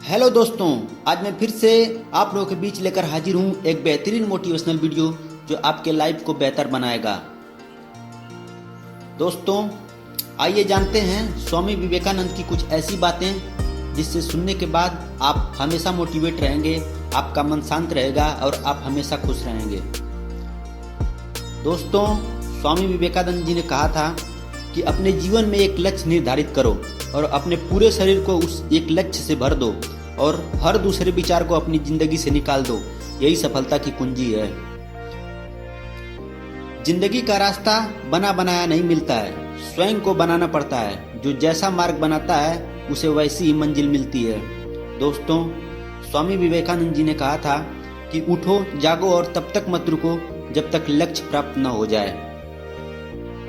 Hello दोस्तों, आज मैं फिर से आप लोगों के बीच लेकर हाजिर हूँ एक बेहतरीन मोटिवेशनल वीडियो जो आपके लाइफ को बेहतर बनाएगा। दोस्तों, आइए जानते हैं स्वामी विवेकानंद की कुछ ऐसी बातें जिससे सुनने के बाद आप हमेशा मोटिवेट रहेंगे, आपका मन शांत रहेगा और आप हमेशा खुश रहेंगे। दोस्तों, स्वामी विवेकानंद जी ने कहा था कि अपने जीवन में एक लक्ष्य निर्धारित करो और अपने पूरे शरीर को उस एक लक्ष्य से भर दो और हर दूसरे विचार को अपनी जिंदगी से निकाल दो। यही सफलता की कुंजी है। जिंदगी का रास्ता बना बनाया नहीं मिलता है, स्वयं को बनाना पड़ता है। जो जैसा मार्ग बनाता है उसे वैसी ही मंजिल मिलती है। दोस्तों, स्वामी विवेकानंद जी ने कहा था कि उठो, जागो और तब तक मत रुको जब तक लक्ष्य प्राप्त न हो जाए।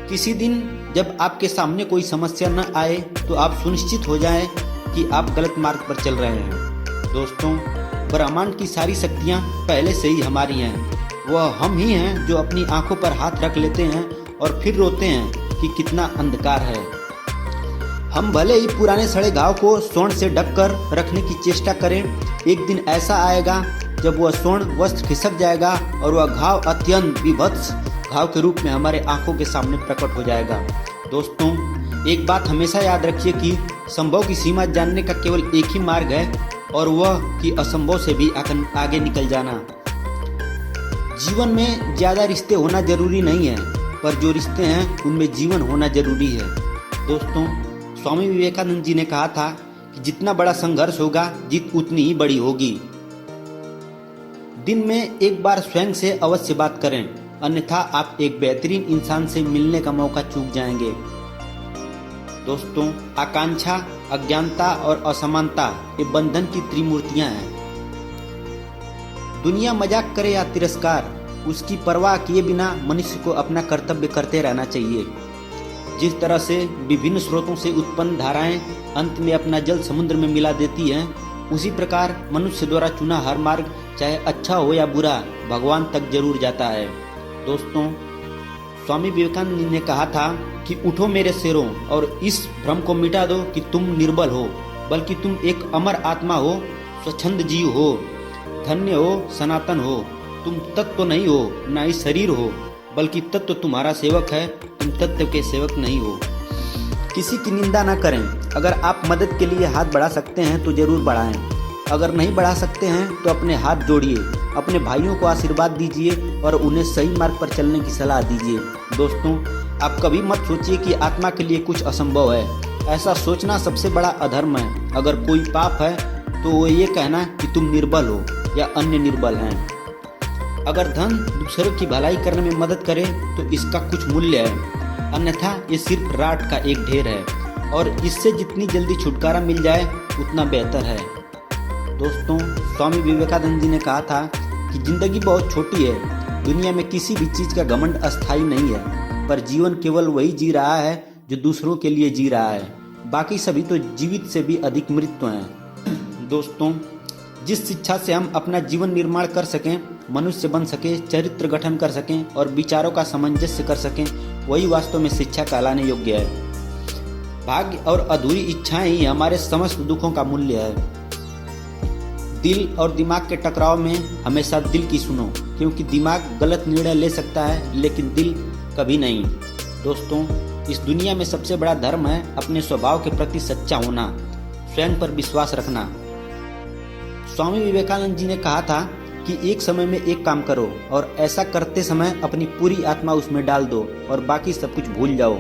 किसी दिन जब आपके सामने कोई समस्या न आए तो आप सुनिश्चित हो जाएं कि आप गलत मार्ग पर चल रहे हैं। दोस्तों, ब्रह्मांड की सारी शक्तियां पहले से ही हमारी हैं। वह हम ही हैं जो अपनी आंखों पर हाथ रख लेते हैं और फिर रोते हैं कि कितना अंधकार है। हम भले ही पुराने सड़े घाव को स्वर्ण से ढककर रखने की चेष्टा करें, एक दिन ऐसा आएगा जब वह स्वर्ण वस्त्र खिसक जाएगा और वह घाव अत्यंत विभत्स घाव के रूप में हमारे आंखों के सामने प्रकट हो जाएगा। दोस्तों, एक बात हमेशा याद रखिए कि संभव की सीमा जानने का केवल एक ही मार्ग है और वह कि असंभव से भी आगे निकल जाना। जीवन में ज़्यादा रिश्ते होना जरूरी नहीं है, पर जो रिश्ते हैं उनमें जीवन होना जरूरी है। दोस्तों, स्वामी विवेकानंद जी ने कहा था कि जितना बड़ा संघर्ष होगा, जीत उतनी ही बड़ी होगी। दिन में एक बार स्वयं से अवश्य बात करें, अन्यथा आप एक बेहतरीन इंसान से मिलने का मौका चूक जाएंगे। दोस्तों, आकांक्षा, अज्ञानता और असमानता ये बंधन की त्रिमूर्तियां हैं। दुनिया मजाक करे या तिरस्कार, उसकी परवाह किए बिना मनुष्य को अपना कर्तव्य करते रहना चाहिए। जिस तरह से विभिन्न स्रोतों से उत्पन्न धाराएं अंत में अपना जल समुद्र में मिला देती हैं, उसी प्रकार मनुष्य द्वारा चुना हर मार्ग, चाहे अच्छा हो या बुरा, भगवान तक जरूर जाता है। दोस्तों, स्वामी विवेकानंद जी ने कहा था कि उठो मेरे शेरों और इस भ्रम को मिटा दो कि तुम निर्बल हो, बल्कि तुम एक अमर आत्मा हो, स्वच्छंद जीव हो, धन्य हो, सनातन हो। तुम तत्व नहीं हो, ना ही शरीर हो, बल्कि तत्व तुम्हारा सेवक है, तुम तत्व के सेवक नहीं हो। किसी की निंदा ना करें। अगर आप मदद के लिए हाथ बढ़ा सकते हैं तो जरूर बढ़ाएं। अगर नहीं बढ़ा सकते हैं तो अपने हाथ जोड़िए, अपने भाइयों को आशीर्वाद दीजिए और उन्हें सही मार्ग पर चलने की सलाह दीजिए। दोस्तों, आप कभी मत सोचिए कि आत्मा के लिए कुछ असंभव है। ऐसा सोचना सबसे बड़ा अधर्म है। अगर कोई पाप है तो वो ये कहना कि तुम निर्बल हो या अन्य निर्बल हैं। अगर धन दूसरों की भलाई करने में मदद करे तो इसका कुछ मूल्य है, अन्यथा ये सिर्फ राट का एक ढेर है और इससे जितनी जल्दी छुटकारा मिल जाए उतना बेहतर है। दोस्तों, स्वामी विवेकानंद जी ने कहा था कि जिंदगी बहुत छोटी है। दुनिया में किसी भी चीज़ का घमंड अस्थायी नहीं है, पर जीवन केवल वही जी रहा है जो दूसरों के लिए जी रहा है। बाकी सभी तो जीवित से भी अधिक मृत हैं। दोस्तों, जिस शिक्षा से हम अपना जीवन निर्माण कर सकें, मनुष्य बन सके, चरित्र गठन कर सकें और विचारों का सामंजस्य कर सकें, वही वास्तव में शिक्षा कहलाने योग्य है। भाग्य और अधूरी इच्छाएं ही हमारे समस्त दुखों का मूल्य है। दिल और दिमाग के टकराव में हमेशा दिल की सुनो, क्योंकि दिमाग गलत निर्णय ले सकता है लेकिन दिल कभी नहीं। दोस्तों, इस दुनिया में सबसे बड़ा धर्म है अपने स्वभाव के प्रति सच्चा होना, स्वयं पर विश्वास रखना। स्वामी विवेकानंद जी ने कहा था कि एक समय में एक काम करो और ऐसा करते समय अपनी पूरी आत्मा उसमें डाल दो और बाकी सब कुछ भूल जाओ।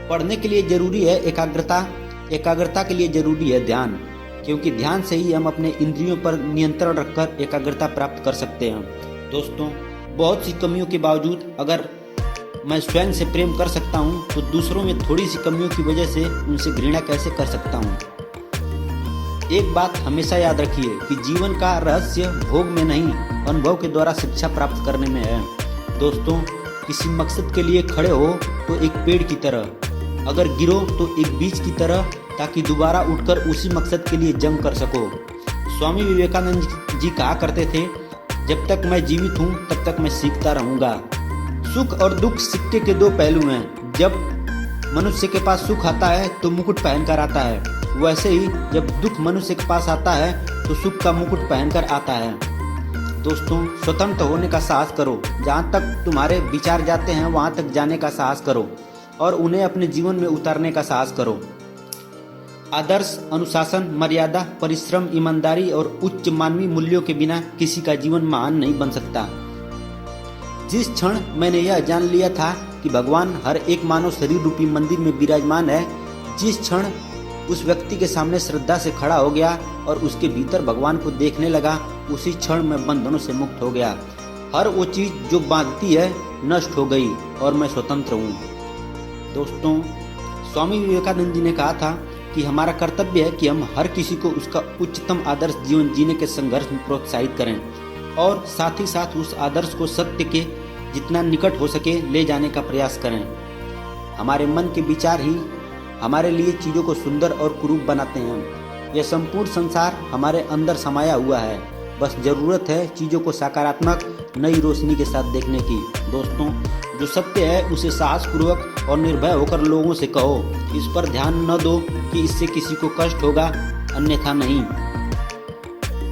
पढ़ने के लिए जरूरी है एकाग्रता, एकाग्रता के लिए जरूरी है ध्यान, क्योंकि ध्यान से ही हम अपने इंद्रियों पर नियंत्रण रखकर एकाग्रता प्राप्त कर सकते हैं। दोस्तों, बहुत सी कमियों के बावजूद अगर मैं स्वयं से प्रेम कर सकता हूँ तो दूसरों में थोड़ी सी कमियों की वजह से उनसे घृणा कैसे कर सकता हूँ। एक बात हमेशा याद रखिए कि जीवन का रहस्य भोग में नहीं, अनुभव के द्वारा शिक्षा प्राप्त करने में है। दोस्तों, किसी मकसद के लिए खड़े हो तो एक पेड़ की तरह, अगर गिरो तो एक बीज की तरह, ताकि दोबारा उठकर उसी मकसद के लिए जंग कर सको। स्वामी विवेकानंद जी कहा करते थे, जब तक मैं जीवित हूँ तब तक मैं सीखता रहूँगा। सुख और दुख सिक्के के दो पहलू हैं। जब मनुष्य के पास सुख आता है तो मुकुट पहनकर आता है, वैसे ही जब दुख मनुष्य के पास आता है तो सुख का मुकुट पहनकर आता है। दोस्तों, स्वतंत्र होने का साहस करो। जहाँ तक तुम्हारे विचार जाते हैं वहाँ तक जाने का साहस करो और उन्हें अपने जीवन में उतारने का साहस करो। आदर्श, अनुशासन, मर्यादा, परिश्रम, ईमानदारी और उच्च मानवीय मूल्यों के बिना किसी का जीवन महान नहीं बन सकता। जिस क्षण मैंने यह जान लिया था कि भगवान हर एक मानव शरीर रूपी मंदिर में विराजमान है, जिस क्षण उस व्यक्ति के सामने श्रद्धा से खड़ा हो गया और उसके भीतर भगवान को देखने लगा, उसी क्षण मैं बंधनों से मुक्त हो गया। हर वो चीज जो बांधती है नष्ट हो गई और मैं स्वतंत्र हूँ। दोस्तों, स्वामी विवेकानंद जी ने कहा था कि हमारा कर्तव्य है कि हम हर किसी को उसका उच्चतम आदर्श जीवन जीने के संघर्ष में प्रोत्साहित करें और साथ ही साथ उस आदर्श को सत्य के जितना निकट हो सके ले जाने का प्रयास करें। हमारे मन के विचार ही हमारे लिए चीज़ों को सुंदर और कुरूप बनाते हैं। यह संपूर्ण संसार हमारे अंदर समाया हुआ है, बस ज़रूरत है चीज़ों को सकारात्मक नई रोशनी के साथ देखने की। दोस्तों, जो सत्य है उसे साहसपूर्वक और निर्भय होकर लोगों से कहो। इस पर ध्यान न दो कि इससे किसी को कष्ट होगा, अन्यथा नहीं।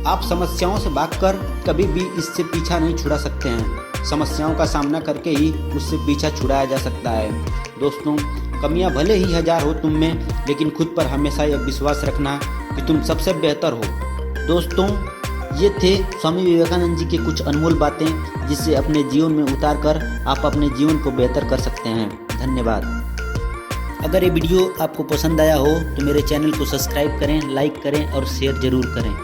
आप समस्याओं से भागकर कभी भी इससे पीछा नहीं छुड़ा सकते हैं। समस्याओं का सामना करके ही उससे पीछा छुड़ाया जा सकता है। दोस्तों, कमियां भले ही हजार हो तुम में, लेकिन खुद पर हमेशा यह विश्वास रखना कि तुम सबसे बेहतर हो। दोस्तों, ये थे स्वामी विवेकानंद जी के कुछ अनमोल बातें जिसे अपने जीवन में उतार कर आप अपने जीवन को बेहतर कर सकते हैं। धन्यवाद। अगर ये वीडियो आपको पसंद आया हो तो मेरे चैनल को सब्सक्राइब करें, लाइक करें और शेयर जरूर करें।